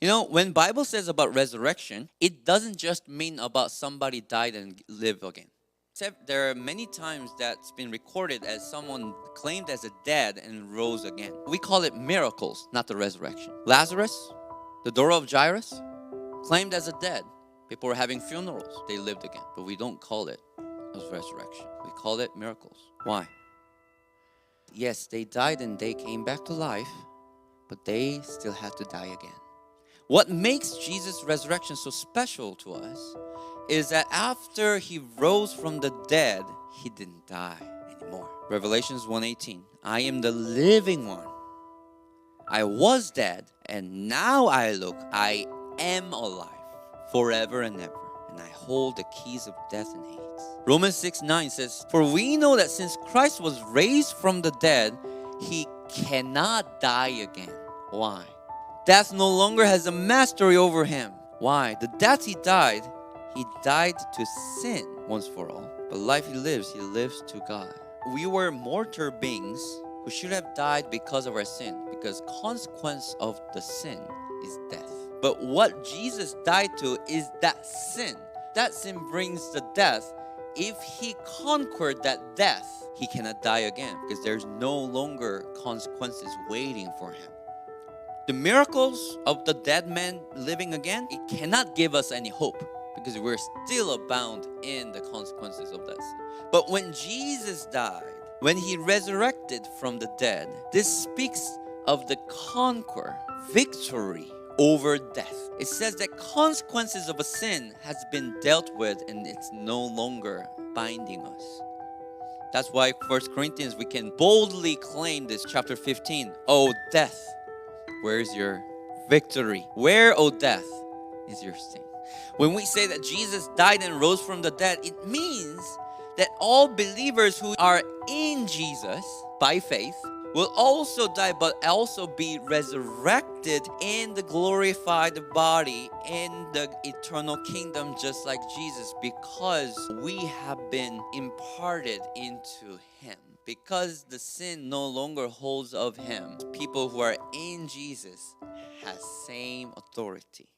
You know, when Bible says about resurrection, it doesn't just mean about somebody died and live again. There are many times that's been recorded as someone claimed as a dead and rose again. We call it miracles, not the resurrection. Lazarus, the daughter of Jairus, claimed as a dead. People were having funerals. They lived again. But we don't call it as resurrection. We call it miracles. Why? Yes, they died and they came back to life, but they still had to die again. What makes Jesus' resurrection so special to us is that after he rose from the dead, he didn't die anymore. Revelations 1:18, I am the living one. I was dead, and now I look, I am alive forever and ever, and I hold the keys of death and Hades. Romans 6:9 says, for we know that since Christ was raised from the dead, he cannot die again. Why? Death no longer has a mastery over him. Why? The death he died to sin once for all. But life he lives to God. We were mortal beings who should have died because of our sin, because consequence of the sin is death. But what Jesus died to is that sin. That sin brings the death. If he conquered that death, he cannot die again, because there's no longer consequences waiting for him. The miracles of the dead man living again, it cannot give us any hope, because we're still abound in the consequences of that sin. But when Jesus died, when he resurrected from the dead, this speaks of the conquer, victory over death. It says that consequences of a sin has been dealt with and it's no longer binding us. That's why 1 Corinthians, we can boldly claim this, chapter 15. Oh death, where's your victory? Where, O death, is your sting? When we say that Jesus died and rose from the dead, it means that all believers who are in Jesus by faith will also die, but also be resurrected in the glorified body in the eternal kingdom, just like Jesus, because we have been imparted into him. Because the sin no longer holds of him, people who are in Jesus has same authority.